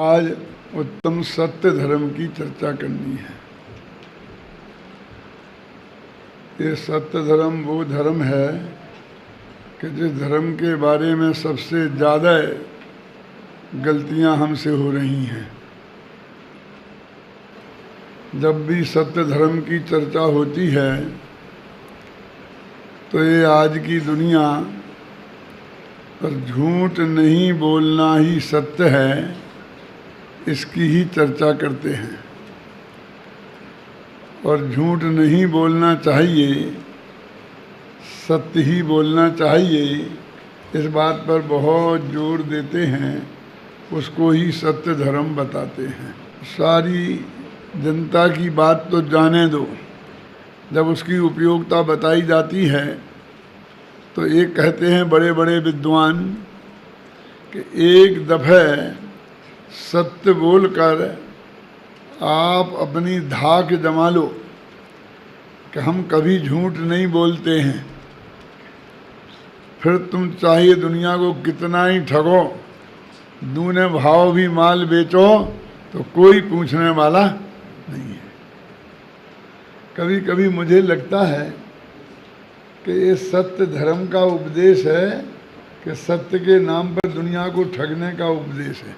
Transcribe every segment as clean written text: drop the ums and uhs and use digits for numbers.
आज उत्तम सत्य धर्म की चर्चा करनी है। ये सत्य धर्म वो धर्म है कि जिस धर्म के बारे में सबसे ज़्यादा गलतियां हमसे हो रही हैं। जब भी सत्य धर्म की चर्चा होती है तो ये आज की दुनिया पर झूठ नहीं बोलना ही सत्य है, इसकी ही चर्चा करते हैं। और झूठ नहीं बोलना चाहिए, सत्य ही बोलना चाहिए, इस बात पर बहुत जोर देते हैं, उसको ही सत्य धर्म बताते हैं। सारी जनता की बात तो जाने दो, जब उसकी उपयोगिता बताई जाती है तो एक कहते हैं बड़े बड़े विद्वान कि एक दफ़े सत्य बोलकर आप अपनी धाक जमा लो कि हम कभी झूठ नहीं बोलते हैं, फिर तुम चाहिए दुनिया को कितना ही ठगो, दूने भाव भी माल बेचो तो कोई पूछने वाला नहीं है। कभी कभी मुझे लगता है कि ये सत्य धर्म का उपदेश है कि सत्य के नाम पर दुनिया को ठगने का उपदेश है।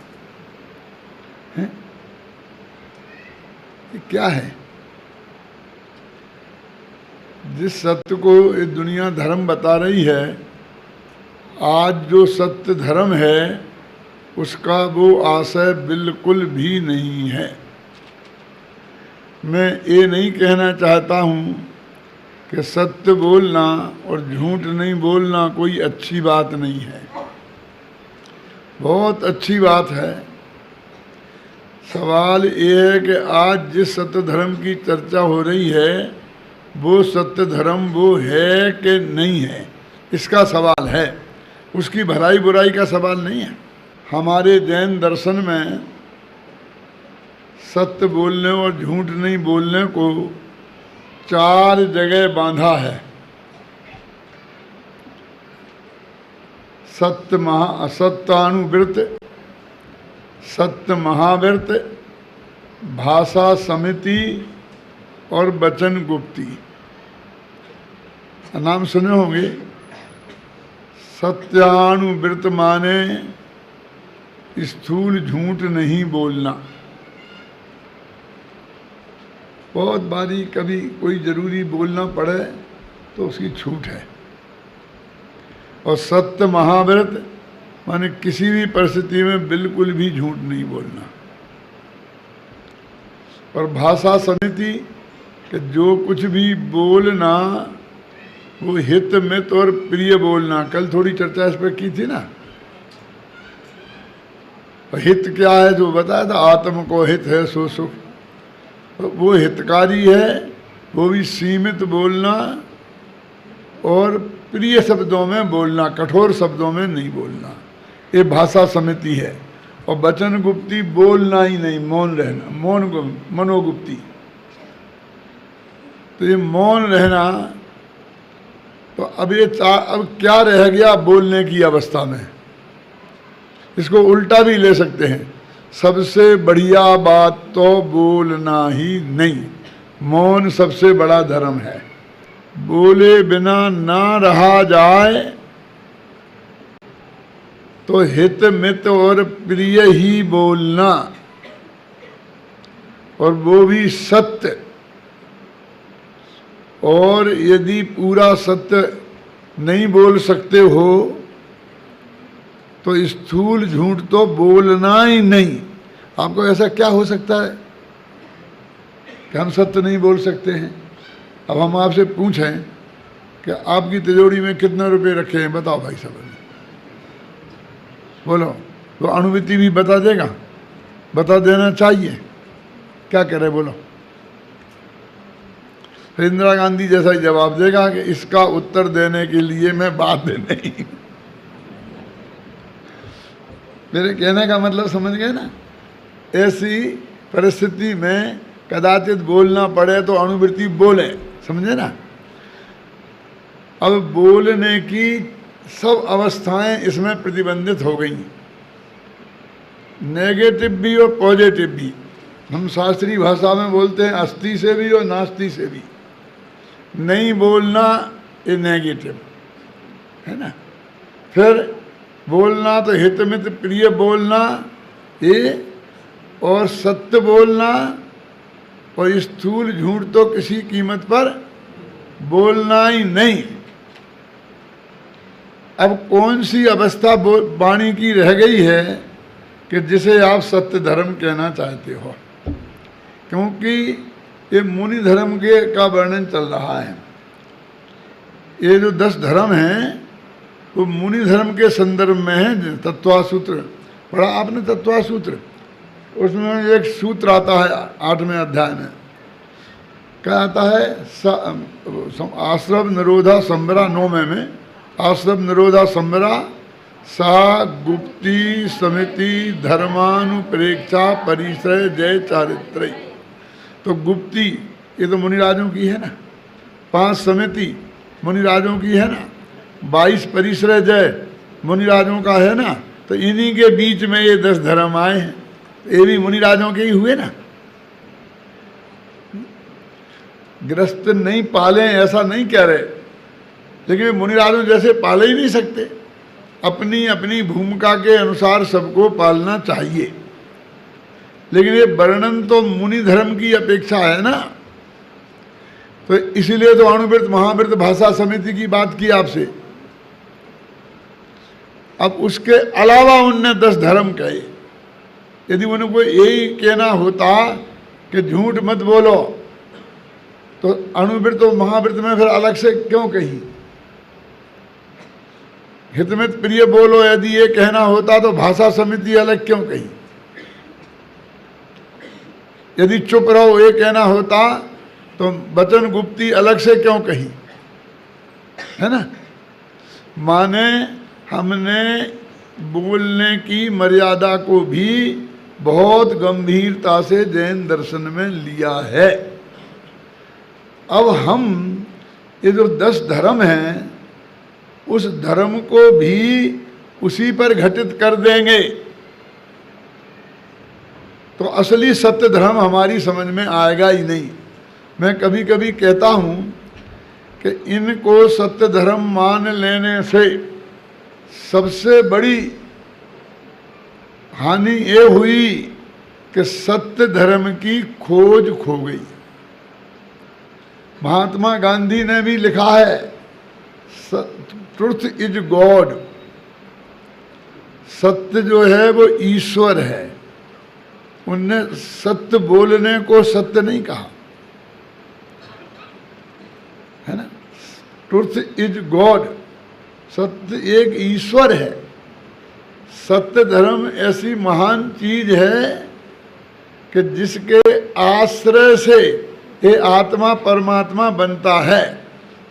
ये क्या है? जिस सत्य को ये दुनिया धर्म बता रही है, आज जो सत्य धर्म है उसका वो आशय बिल्कुल भी नहीं है। मैं ये नहीं कहना चाहता हूँ कि सत्य बोलना और झूठ नहीं बोलना कोई अच्छी बात नहीं है, बहुत अच्छी बात है। सवाल ये है कि आज जिस सत्य धर्म की चर्चा हो रही है वो सत्य धर्म वो है कि नहीं है, इसका सवाल है, उसकी भलाई बुराई का सवाल नहीं है। हमारे जैन दर्शन में सत्य बोलने और झूठ नहीं बोलने को 4 जगह बांधा है। सत्यानुव्रत, सत्य महाव्रत, भाषा समिति और वचन गुप्ती। नाम सुने होंगे। सत्यानुव्रत माने स्थूल झूठ नहीं बोलना। बहुत बारी कभी कोई ज़रूरी बोलना पड़े तो उसकी छूट है। और सत्य महाव्रत माने किसी भी परिस्थिति में बिल्कुल भी झूठ नहीं बोलना। और भाषा समिति कि जो कुछ भी बोलना वो हित मित और प्रिय बोलना। कल थोड़ी चर्चा इस पर की थी ना। और हित क्या है जो बताया था, आत्म को हित है सो सुख, वो हितकारी है, वो भी सीमित बोलना और प्रिय शब्दों में बोलना, कठोर शब्दों में नहीं बोलना, ये भाषा समिति है। और वचन गुप्ती बोलना ही नहीं, मौन रहना, मनोगुप्ती। तो ये मौन रहना, तो अब क्या रह गया बोलने की अवस्था में? इसको उल्टा भी ले सकते हैं, सबसे बढ़िया बात तो बोलना ही नहीं, मौन सबसे बड़ा धर्म है। बोले बिना ना रहा जाए तो हित मित और प्रिय ही बोलना, और वो भी सत्य। और यदि पूरा सत्य नहीं बोल सकते हो तो स्थूल झूठ तो बोलना ही नहीं। आपको ऐसा क्या हो सकता है कि हम सत्य नहीं बोल सकते हैं? अब हम आपसे पूछें कि आपकी तिजोरी में कितने रुपए रखे हैं, बताओ भाई साहब, बोलो। तो अनुभूति भी बता देगा, बता देना चाहिए। क्या करे बोलो? इंदिरा गांधी जैसा ही जवाब देगा कि इसका उत्तर देने के लिए मैं बात नहीं। मेरे कहने का मतलब समझ गए ना? ऐसी परिस्थिति में कदाचित बोलना पड़े तो अनुभूति बोले, समझे ना? अब बोलने की सब अवस्थाएं इसमें प्रतिबंधित हो गई। नेगेटिव भी और पॉजिटिव भी। हम शास्त्रीय भाषा में बोलते हैं अस्ति से भी और नास्ति से भी। नहीं बोलना ये नेगेटिव है ना, फिर बोलना तो हितमित प्रिय बोलना ये, और सत्य बोलना, और स्थूल झूठ तो किसी कीमत पर बोलना ही नहीं। अब कौन सी अवस्था वाणी की रह गई है कि जिसे आप सत्य धर्म कहना चाहते हो? क्योंकि ये मुनि धर्म के का वर्णन चल रहा है। ये जो 10 धर्म हैं वो मुनि धर्म के संदर्भ में है। तत्वासूत्र पढ़ा आपने? तत्वासूत्र, उसमें एक सूत्र आता है 8वें अध्याय में, क्या आता है? आश्रव निरोधा संबरा, 9वें में आश्रव निरोधा संबरा सा गुप्ती समिति धर्मानुप्रेक्षा परिसर जय चारित्र। तो गुप्ती ये तो मुनिराजों की है ना, 5 समिति मुनिराजों की है ना, 22 परिसर जय मुनिराजों का है ना। तो इन्हीं के बीच में ये 10 धर्म आए हैं, ये भी मुनिराजों के ही हुए ना। गृहस्थ नहीं पाले ऐसा नहीं कह रहे, लेकिन मुनिराजों जैसे पाले ही नहीं सकते। अपनी अपनी भूमिका के अनुसार सबको पालना चाहिए, लेकिन ये वर्णन तो मुनि धर्म की अपेक्षा है ना। तो इसीलिए तो अणुवृत्त महावृत्त भाषा समिति की बात की आपसे। अब उसके अलावा उनने 10 धर्म कहे। यदि उनको यही कहना होता कि झूठ मत बोलो, तो अणुवृत्त और महावृत्त में फिर अलग से क्यों कही? हितमित प्रिय बोलो यदि ये कहना होता तो भाषा समिति अलग क्यों कही? यदि चुप रहो ये कहना होता तो वचन गुप्ती अलग से क्यों कही? है ना। माने हमने बोलने की मर्यादा को भी बहुत गंभीरता से जैन दर्शन में लिया है। अब हम ये जो 10 धर्म हैं उस धर्म को भी उसी पर घटित कर देंगे तो असली सत्य धर्म हमारी समझ में आएगा ही नहीं। मैं कभी कभी कहता हूँ कि इनको सत्य धर्म मान लेने से सबसे बड़ी हानि ये हुई कि सत्य धर्म की खोज खो गई। महात्मा गांधी ने भी लिखा है ट्रुथ इज गॉड, सत्य जो है वो ईश्वर है। उनने सत्य बोलने को सत्य नहीं कहा, है ना। ट्रुथ इज गॉड, सत्य एक ईश्वर है। सत्य धर्म ऐसी महान चीज है कि जिसके आश्रय से ये आत्मा परमात्मा बनता है।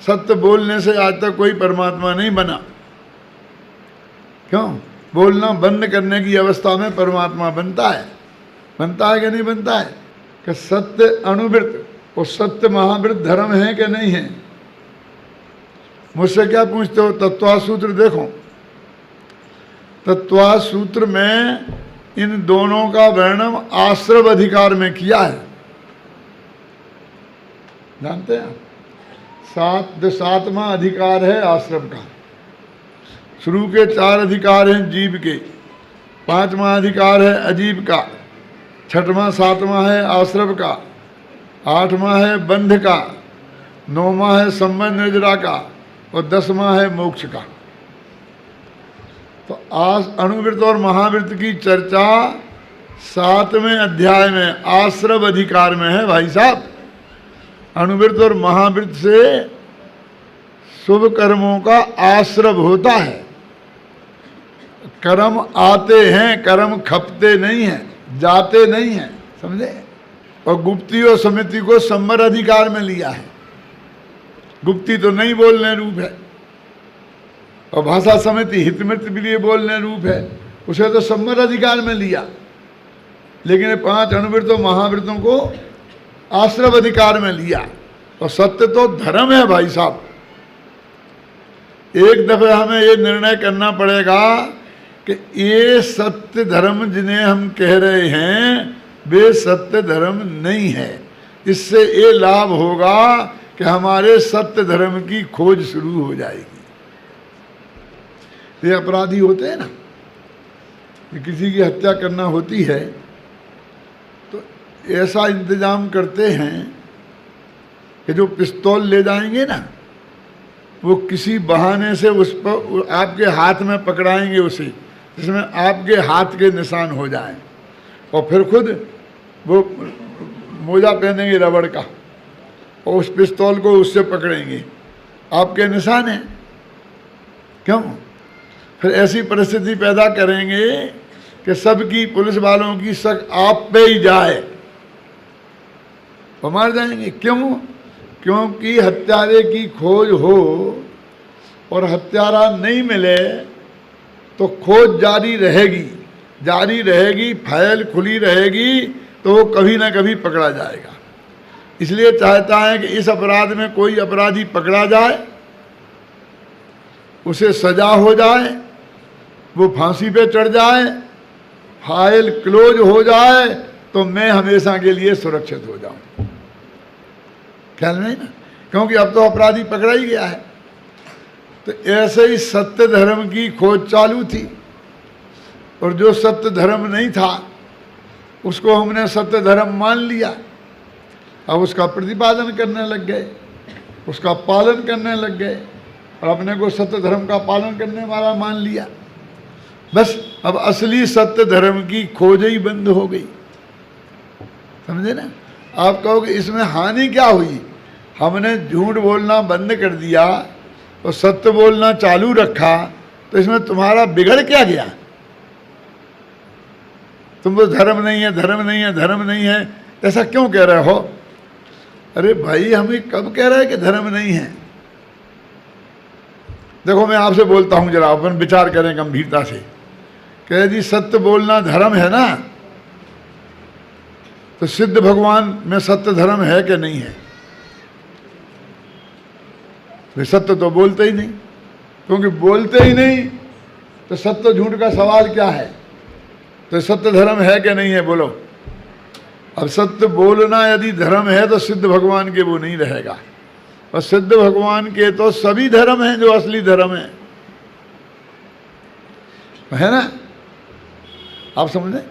सत्य बोलने से आज तक कोई परमात्मा नहीं बना। क्यों? बोलना बंद करने की अवस्था में परमात्मा बनता है। बनता है कि नहीं बनता है? कि सत्य अणुवृत्त और सत्य महावृत्त धर्म है कि नहीं है? मुझसे क्या पूछते हो? तत्वासूत्र देखो, तत्वासूत्र में इन दोनों का वर्णन आश्रव अधिकार में किया है। जानते हैं? 7वां अधिकार है आश्रव का। शुरू के 4 अधिकार हैं जीव के, 5वां अधिकार है अजीव का, 6वां 7वां है आश्रव का, 8वां है बंध का, 9वां है संबंध निर्जरा का और 10वां है मोक्ष का। तो अणुवृत्त और महावृत्त की चर्चा 7वें अध्याय में आश्रव अधिकार में है भाई साहब। अणुवृत्त और महावृत्त से शुभ कर्मों का आश्रव होता है। कर्म आते हैं, कर्म खपते नहीं हैं, जाते नहीं हैं, समझे। और गुप्ती और समिति को संवर अधिकार में लिया है। गुप्ती तो नहीं बोलने रूप है और भाषा समिति हितमित के लिए बोलने रूप है, उसे तो संवर अधिकार में लिया। लेकिन 5 अणुवृत्त और महावृत्तों को आश्रव अधिकार में लिया। और सत्य तो धर्म है भाई साहब। एक दफे हमें ये निर्णय करना पड़ेगा कि ये सत्य धर्म जिन्हें हम कह रहे हैं वे सत्य धर्म नहीं है। इससे ये लाभ होगा कि हमारे सत्य धर्म की खोज शुरू हो जाएगी। ये अपराधी होते हैं ना, कि किसी की हत्या करना होती है तो ऐसा इंतजाम करते हैं कि जो पिस्तौल ले जाएंगे ना, वो किसी बहाने से उस पर आपके हाथ में पकड़ाएंगे उसे, जिसमें आपके हाथ के निशान हो जाएं, और फिर खुद वो मोजा पहनेंगे रबड़ का और उस पिस्तौल को उससे पकड़ेंगे, आपके निशान हैं। क्यों? फिर ऐसी परिस्थिति पैदा करेंगे कि सबकी पुलिस वालों की शक आप पे ही जाए, वो मार जाएंगे। क्यों? क्योंकि हत्यारे की खोज हो और हत्यारा नहीं मिले तो खोज जारी रहेगी, फाइल खुली रहेगी, तो वो कभी ना कभी पकड़ा जाएगा। इसलिए चाहता है कि इस अपराध में कोई अपराधी पकड़ा जाए, उसे सजा हो जाए, वो फांसी पे चढ़ जाए, फाइल क्लोज हो जाए, तो मैं हमेशा के लिए सुरक्षित हो जाऊं। ख्याल नहीं ना? क्योंकि अब तो अपराधी पकड़ा ही गया है। तो ऐसे ही सत्य धर्म की खोज चालू थी, और जो सत्य धर्म नहीं था उसको हमने सत्य धर्म मान लिया। अब उसका प्रतिपादन करने लग गए, उसका पालन करने लग गए, और अपने को सत्य धर्म का पालन करने वाला मान लिया। बस अब असली सत्य धर्म की खोज ही बंद हो गई। समझे ना? आप कहोगे इसमें हानि क्या हुई? हमने झूठ बोलना बंद कर दिया और सत्य बोलना चालू रखा, तो इसमें तुम्हारा बिगड़ क्या गया? तुम तो धर्म नहीं है, धर्म नहीं है, धर्म नहीं है ऐसा क्यों कह रहे हो? अरे भाई, हमें कब कह रहे हैं कि धर्म नहीं है? देखो मैं आपसे बोलता हूं, जरा अपन विचार करें गंभीरता से। कह जी सत्य बोलना धर्म है ना, तो सिद्ध भगवान में सत्य धर्म है कि नहीं है? वे सत्य तो बोलते ही नहीं, क्योंकि बोलते ही नहीं तो सत्य झूठ का सवाल क्या है? तो सत्य धर्म है कि नहीं है? बोलो। अब सत्य बोलना यदि धर्म है तो सिद्ध भगवान के वो नहीं रहेगा, और सिद्ध भगवान के तो सभी धर्म हैं जो असली धर्म है ना? आप समझे?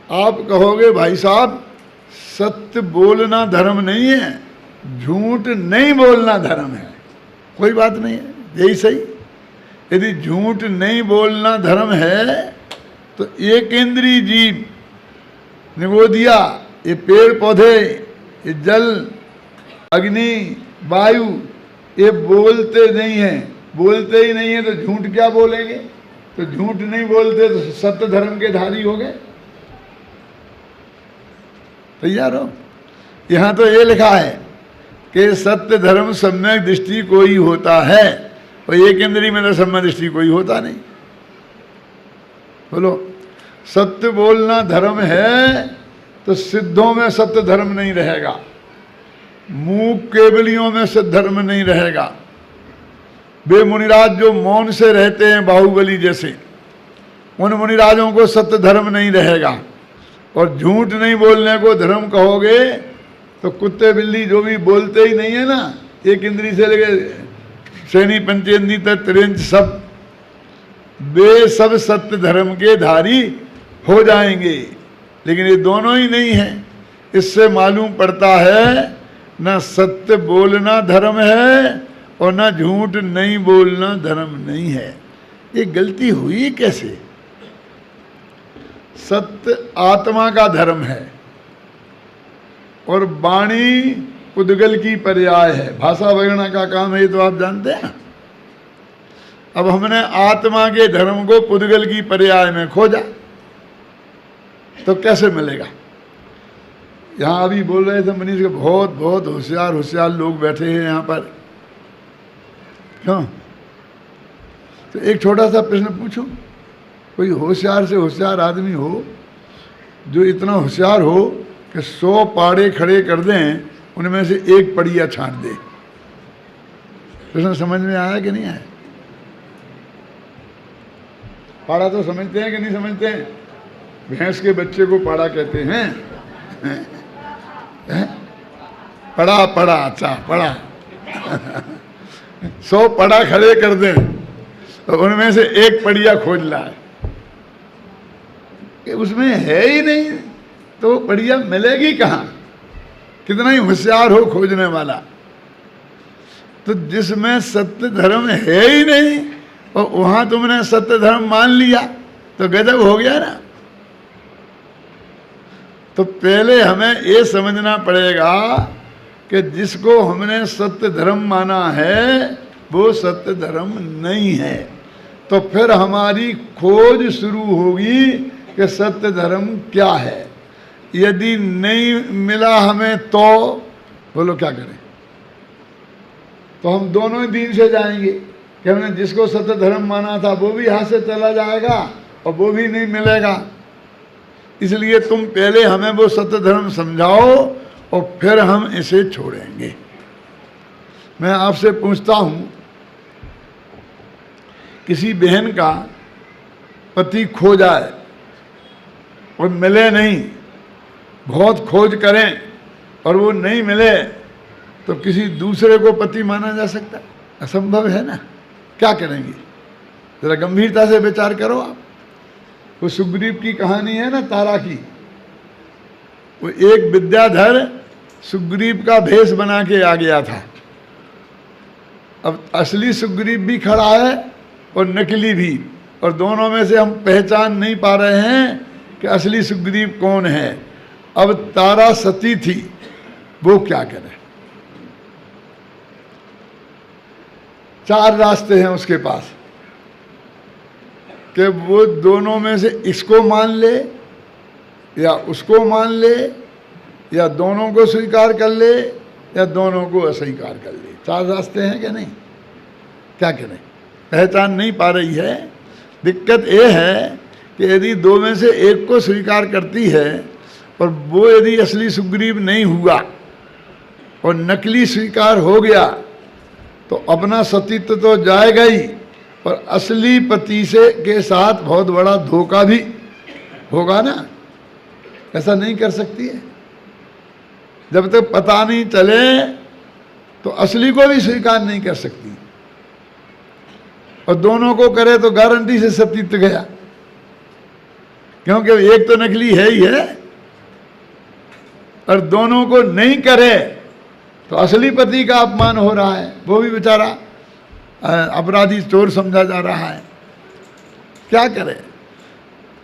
आप कहोगे भाई साहब सत्य बोलना धर्म नहीं है, झूठ नहीं बोलना धर्म है। कोई बात नहीं है, यही सही। यदि झूठ नहीं बोलना धर्म है तो एक इंद्रिय जीव, निगोदिया, ये पेड़ पौधे, ये जल, अग्नि, वायु, ये बोलते नहीं हैं। बोलते ही नहीं है तो झूठ क्या बोलेंगे? तो झूठ नहीं बोलते तो सत्य धर्म के धारी हो गए। तैयार हो? यहां तो ये लिखा है कि सत्य धर्म सम्यक दृष्टि कोई होता है, और एक इंद्रिय में तो सम्यक दृष्टि कोई होता नहीं। बोलो, सत्य बोलना धर्म है तो सिद्धों में सत्य धर्म नहीं रहेगा, मूक केवलियों में सत्य धर्म नहीं रहेगा। वे मुनिराज जो मौन से रहते हैं बाहुबली जैसे, उन मुनिराजों को सत्य धर्म नहीं रहेगा। और झूठ नहीं बोलने को धर्म कहोगे तो कुत्ते बिल्ली जो भी बोलते ही नहीं है ना, एक इंद्री से लेके श्रेणी पंचेंद्री तक त्रिंच सब, वे सब सत्य धर्म के धारी हो जाएंगे। लेकिन ये दोनों ही नहीं है। इससे मालूम पड़ता है न सत्य बोलना धर्म है और न झूठ नहीं बोलना धर्म नहीं है। ये गलती हुई कैसे? सत्य आत्मा का धर्म है और वाणी पुद्गल की पर्याय है। भाषा वगैरह का काम है, तो आप जानते हैं। अब हमने आत्मा के धर्म को पुद्गल की पर्याय में खोजा, तो कैसे मिलेगा? यहाँ अभी बोल रहे थे मनीष के बहुत बहुत होशियार लोग बैठे हैं यहाँ पर। क्यों? तो एक छोटा सा प्रश्न पूछूं, कोई होशियार से होशियार आदमी हो जो इतना होशियार हो कि 100 पाड़े खड़े कर दें, उनमें से एक पड़िया छांट दे। प्रश्न समझ में आया कि नहीं आया? पाड़ा तो समझते हैं कि नहीं समझते हैं? भैंस के बच्चे को पाड़ा कहते हैं, पड़ा पड़ा, अच्छा पड़ा 100 पड़ा खड़े कर दें तो उनमें से एक पड़िया खोज लाए, कि उसमें है ही नहीं तो पड़िया मिलेगी कहाँ? कितना ही होशियार हो खोजने वाला। तो जिसमें सत्य धर्म है ही नहीं और वहां तुमने सत्य धर्म मान लिया तो गजब हो गया ना। तो पहले हमें ये समझना पड़ेगा कि जिसको हमने सत्य धर्म माना है वो सत्य धर्म नहीं है। तो फिर हमारी खोज शुरू होगी कि सत्य धर्म क्या है। यदि नहीं मिला हमें तो बोलो क्या करें? तो हम दोनों ही दीन से जाएंगे कि हमने जिसको सत्य धर्म माना था वो भी हाथ से चला जाएगा और वो भी नहीं मिलेगा। इसलिए तुम पहले हमें वो सत्य धर्म समझाओ और फिर हम इसे छोड़ेंगे। मैं आपसे पूछता हूं, किसी बहन का पति खो जाए और मिले नहीं, बहुत खोज करें और वो नहीं मिले तो किसी दूसरे को पति माना जा सकता? असंभव है ना। क्या करेंगे? जरा गंभीरता से विचार करो आप। वो सुग्रीव की कहानी है ना, तारा की। वो एक विद्याधर सुग्रीव का भेष बना के आ गया था। अब असली सुग्रीव भी खड़ा है और नकली भी, और दोनों में से हम पहचान नहीं पा रहे हैं कि असली सुग्रीव कौन है। अब तारा सती थी, वो क्या करे? 4 रास्ते हैं उसके पास कि वो दोनों में से इसको मान ले या उसको मान ले या दोनों को स्वीकार कर ले या दोनों को अस्वीकार कर ले। 4 रास्ते हैं कि नहीं? क्या करें? पहचान नहीं पा रही है। दिक्कत ये है कि यदि 2 में से एक को स्वीकार करती है और वो यदि असली सुग्रीव नहीं हुआ और नकली स्वीकार हो गया तो अपना सतीत्व तो जाएगा ही, और असली पति से के साथ बहुत बड़ा धोखा भी होगा ना। ऐसा नहीं कर सकती है। जब तक पता नहीं चले तो असली को भी स्वीकार नहीं कर सकती, और दोनों को करे तो गारंटी से सतीत्व गया, क्योंकि एक तो नकली है ही है, और दोनों को नहीं करे तो असली पति का अपमान हो रहा है। वो भी बेचारा अपराधी चोर समझा जा रहा है। क्या करे?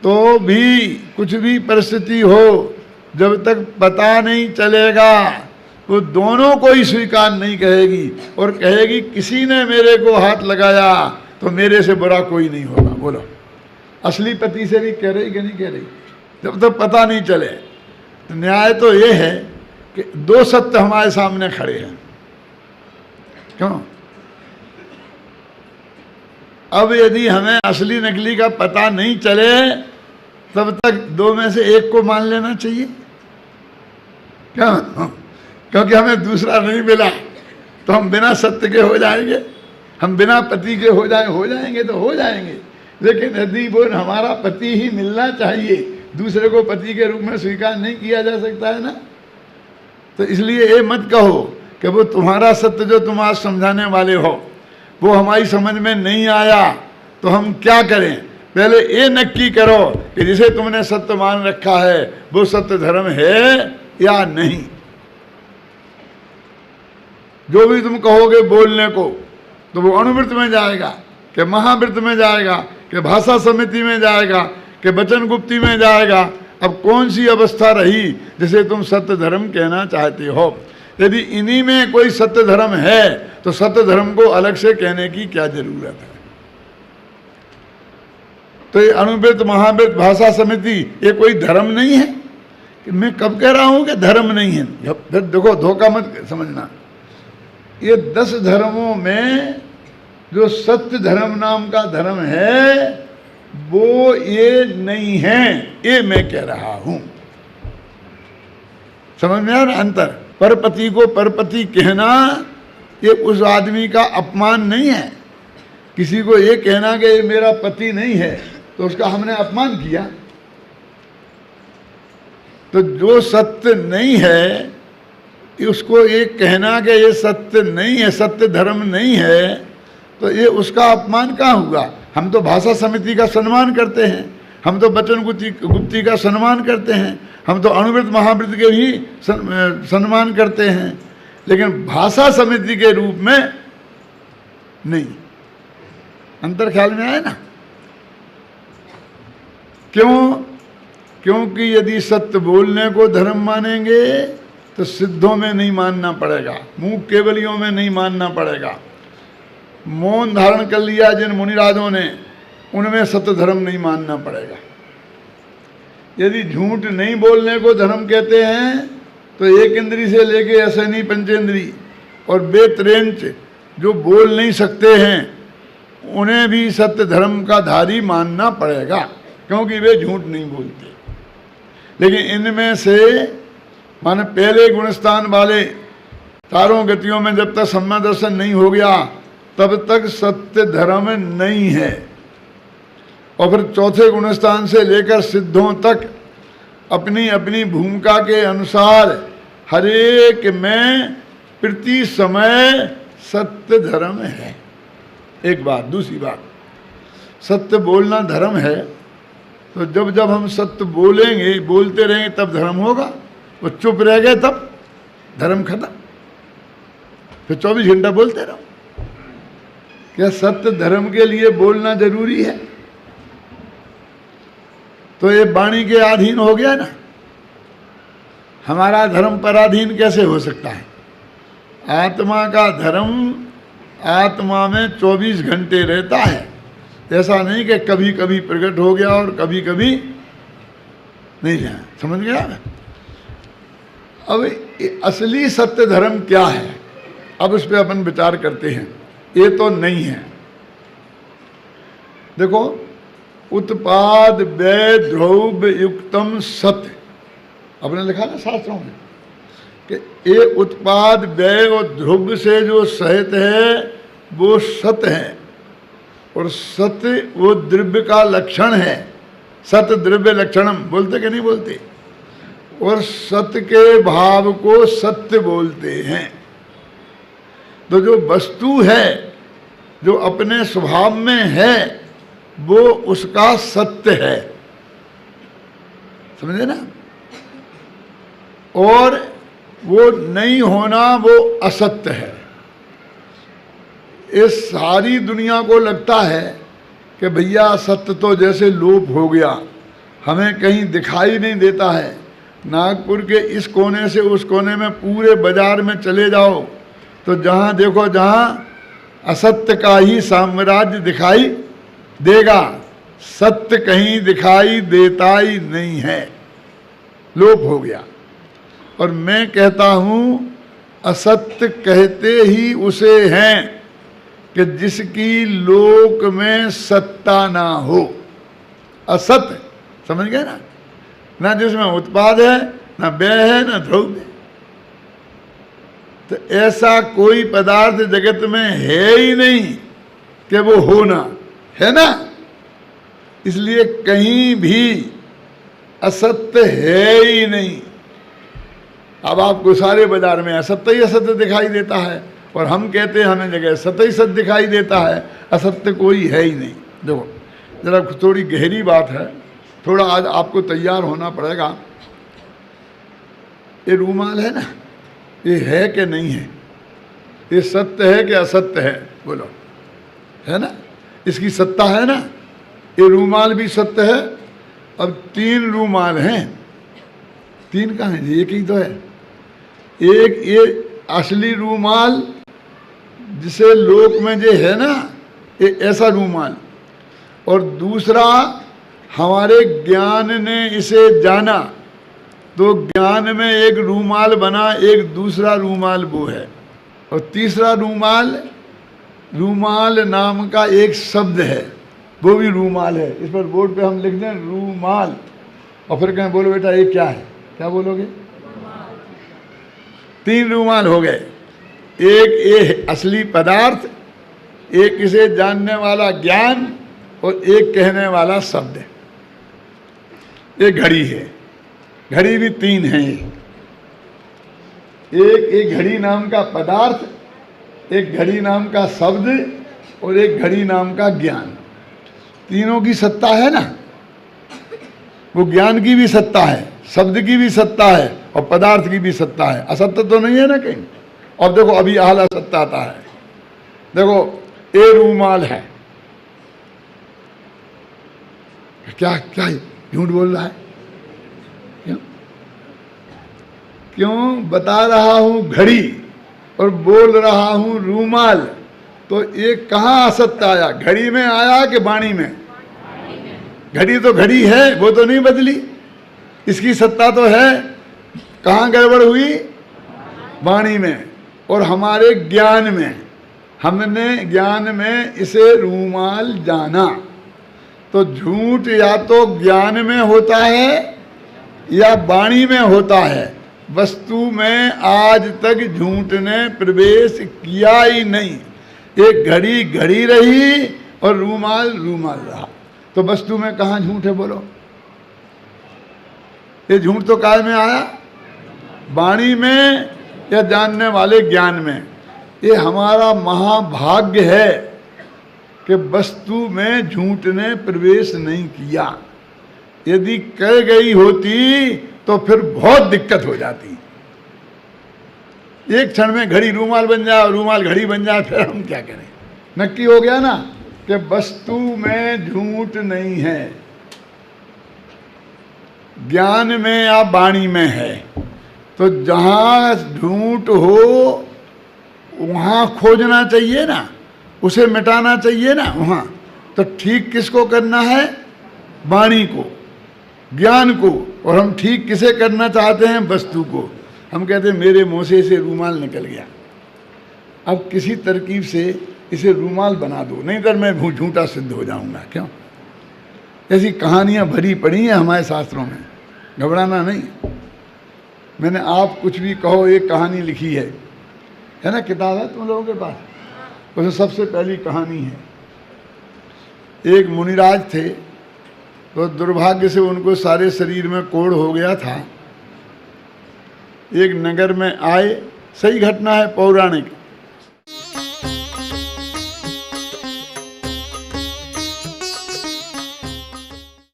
तो भी कुछ भी परिस्थिति हो, जब तक पता नहीं चलेगा वो दोनों को ही स्वीकार नहीं कहेगी और कहेगी किसी ने मेरे को हाथ लगाया तो मेरे से बुरा कोई नहीं होगा। बोलो, असली पति से भी कह रही कि नहीं कह रही? जब तक पता नहीं चले। तो न्याय तो ये है कि 2 सत्य हमारे सामने खड़े हैं। क्यों? अब यदि हमें असली नकली का पता नहीं चले तब तक 2 में से एक को मान लेना चाहिए। क्यों? क्योंकि हमें दूसरा नहीं मिला तो हम बिना सत्य के हो जाएंगे, हम बिना पति के हो जाएंगे तो हो जाएंगे। लेकिन यदि वो हमारा पति ही मिलना चाहिए, दूसरे को पति के रूप में स्वीकार नहीं किया जा सकता है ना। तो इसलिए ये मत कहो कि वो तुम्हारा सत्य जो तुम आज समझाने वाले हो वो हमारी समझ में नहीं आया तो हम क्या करें। पहले ये नक्की करो कि जिसे तुमने सत्य मान रखा है वो सत्य धर्म है या नहीं। जो भी तुम कहोगे बोलने को तो वो अणुवृत्त में जाएगा, कि महावृत्त में जाएगा, कि भाषा समिति में जाएगा, कि वचन गुप्ती में जाएगा। अब कौन सी अवस्था रही जिसे तुम सत्य धर्म कहना चाहते हो? यदि इन्हीं में कोई सत्य धर्म है तो सत्य धर्म को अलग से कहने की क्या जरूरत है? तो ये अणुवृत्त, महावृत्त, भाषा समिति ये कोई धर्म नहीं है? कि मैं कब कह रहा हूं कि धर्म नहीं है? फिर देखो, धोखा मत समझना। ये 10 धर्मों में जो सत्य धर्म नाम का धर्म है वो ये नहीं है, ये मैं कह रहा हूं। समझ में आ रहा अंतर? परपति को परपति कहना ये उस आदमी का अपमान नहीं है। किसी को ये कहना कि ये मेरा पति नहीं है तो उसका हमने अपमान किया। तो जो सत्य नहीं है उसको ये कहना कि ये सत्य नहीं है, सत्य धर्म नहीं है, तो ये उसका अपमान कहाँ हुआ। हम तो भाषा समिति का सम्मान करते हैं, हम तो वचन गुप्ती का सम्मान करते हैं, हम तो अणुव्रत महाव्रत के भी सम्मान करते हैं, लेकिन भाषा समिति के रूप में नहीं। अंतर ख्याल में आए ना। क्यों? क्योंकि यदि सत्य बोलने को धर्म मानेंगे तो सिद्धों में नहीं मानना पड़ेगा, मूक केवलियों में नहीं मानना पड़ेगा। मौन धारण कर लिया जिन मुनिराजों ने, उनमें सत्य धर्म नहीं मानना पड़ेगा। यदि झूठ नहीं बोलने को धर्म कहते हैं तो एक इंद्री से लेके असैनी पंचेंद्री और बेत्रेंच जो बोल नहीं सकते हैं उन्हें भी सत्य धर्म का धारी मानना पड़ेगा, क्योंकि वे झूठ नहीं बोलते। लेकिन इनमें से माने पहले गुणस्थान वाले चारों गतियों में जब तक सम्यक दर्शन नहीं हो गया तब तक सत्य धर्म नहीं है। और फिर चौथे गुणस्थान से लेकर सिद्धों तक अपनी अपनी भूमिका के अनुसार हरेक में प्रति समय सत्य धर्म है। एक बात। दूसरी बात, सत्य बोलना धर्म है, तो जब जब हम सत्य बोलेंगे, बोलते रहेंगे तब धर्म होगा। वो चुप रह गए तब धर्म खत्म। फिर 24 घंटा बोलते रहो। क्या सत्य धर्म के लिए बोलना जरूरी है? तो ये वाणी के अधीन हो गया ना। हमारा धर्म पराधीन कैसे हो सकता है? आत्मा का धर्म आत्मा में 24 घंटे रहता है। ऐसा नहीं कि कभी कभी प्रकट हो गया और कभी कभी नहीं गया। समझ गया? अब असली सत्य धर्म क्या है, अब उस पर अपन विचार करते हैं। ये तो नहीं है। देखो, उत्पाद व्यय द्रव्य युक्तम सत्य, आपने लिखा ना शास्त्रों में कि ये उत्पाद व्यय और द्रव्य से जो सहित है वो सत्य है, और सत्य वो द्रव्य का लक्षण है। सत्य द्रव्य लक्षणम बोलते कि नहीं बोलते? और सत्य के भाव को सत्य बोलते हैं। तो जो वस्तु है, जो अपने स्वभाव में है, वो उसका सत्य है। समझे ना? और वो नहीं होना वो असत्य है। इस सारी दुनिया को लगता है कि भैया सत्य तो जैसे लोप हो गया, हमें कहीं दिखाई नहीं देता है। नागपुर के इस कोने से उस कोने में पूरे बाजार में चले जाओ तो जहाँ देखो जहाँ असत्य का ही साम्राज्य दिखाई देगा, सत्य कहीं दिखाई देता ही नहीं है, लोप हो गया। और मैं कहता हूँ असत्य कहते ही उसे हैं कि जिसकी लोक में सत्ता ना हो। असत्य, समझ गए ना? ना जिसमें उत्पाद है, ना व्यय है, ना द्रव्य। तो ऐसा कोई पदार्थ जगत में है ही नहीं कि वो होना है ना। इसलिए कहीं भी असत्य है ही नहीं। अब आपको सारे बाजार में असत्य ही असत्य दिखाई देता है, और हम कहते हैं हमें जगह सत्य ही सत्य दिखाई देता है, असत्य कोई है ही नहीं। देखो जरा थोड़ी गहरी बात है, थोड़ा आज आपको तैयार होना पड़ेगा। ये रूमाल है ना, ये है कि नहीं है? ये सत्य है कि असत्य है? बोलो, है ना? इसकी सत्ता है ना? ये रूमाल भी सत्य है। अब 3 रूमाल हैं। 3 कहाँ हैं? एक ही तो है। एक ये असली रूमाल जिसे लोक में जो है ना, ये ऐसा रूमाल, और दूसरा हमारे ज्ञान ने इसे जाना तो ज्ञान में एक रूमाल बना, एक दूसरा रूमाल वो है। और तीसरा रूमाल, रूमाल नाम का एक शब्द है, वो भी रूमाल है। इस पर बोर्ड पे हम लिख दें रूमाल, और फिर कहें बोलो बेटा ये क्या है? क्या बोलोगे? 3 रूमाल हो गए। एक ये असली पदार्थ, एक इसे जानने वाला ज्ञान, और एक कहने वाला शब्द। एक घड़ी है, घड़ी भी तीन है। एक घड़ी नाम का पदार्थ, एक घड़ी नाम का शब्द और एक घड़ी नाम का ज्ञान। तीनों की सत्ता है ना। वो ज्ञान की भी सत्ता है, शब्द की भी सत्ता है और पदार्थ की भी सत्ता है। असत्य तो नहीं है ना कहीं। और देखो अभी आला सत्ता आता है। देखो ये रूमाल है, क्या क्या झूठ बोल रहा है? क्यों क्यों बता रहा हूं घड़ी और बोल रहा हूं रूमाल, तो ये कहाँ असत्य आया? घड़ी में आया कि वाणी में? घड़ी तो घड़ी है, वो तो नहीं बदली, इसकी सत्ता तो है। कहाँ गड़बड़ हुई? वाणी में और हमारे ज्ञान में। हमने ज्ञान में इसे रूमाल जाना। तो झूठ या तो ज्ञान में होता है या वाणी में होता है। वस्तु में आज तक झूठ ने प्रवेश किया ही नहीं। एक घड़ी घड़ी रही और रूमाल रूमाल रहा। तो वस्तु में कहाँ झूठ है बोलो? ये झूठ तो काय में आया? वाणी में या जानने वाले ज्ञान में। ये हमारा महाभाग्य है कि वस्तु में झूठ ने प्रवेश नहीं किया। यदि कर गई होती तो फिर बहुत दिक्कत हो जाती। एक क्षण में घड़ी रूमाल बन जाए और रूमाल घड़ी बन जाए, फिर हम क्या करें? नक्की हो गया ना कि वस्तु में झूठ नहीं है, ज्ञान में या वाणी में है। तो जहाँ झूठ हो वहाँ खोजना चाहिए ना, उसे मिटाना चाहिए ना वहाँ। तो ठीक किसको करना है? वाणी को, ज्ञान को। और हम ठीक किसे करना चाहते हैं? वस्तु को। हम कहते हैं मेरे मुँह से रूमाल निकल गया, अब किसी तरकीब से इसे रूमाल बना दो, नहीं तो मैं झूठा सिद्ध हो जाऊंगा। क्यों? ऐसी कहानियाँ भरी पड़ी हैं हमारे शास्त्रों में, घबराना नहीं। मैंने आप कुछ भी कहो, एक कहानी लिखी है ना, किताब है तुम लोगों के पास? उसमें सबसे पहली कहानी है। एक मुनिराज थे, तो दुर्भाग्य से उनको सारे शरीर में कोढ़ हो गया था। एक नगर में आए, सही घटना है पौराणिक।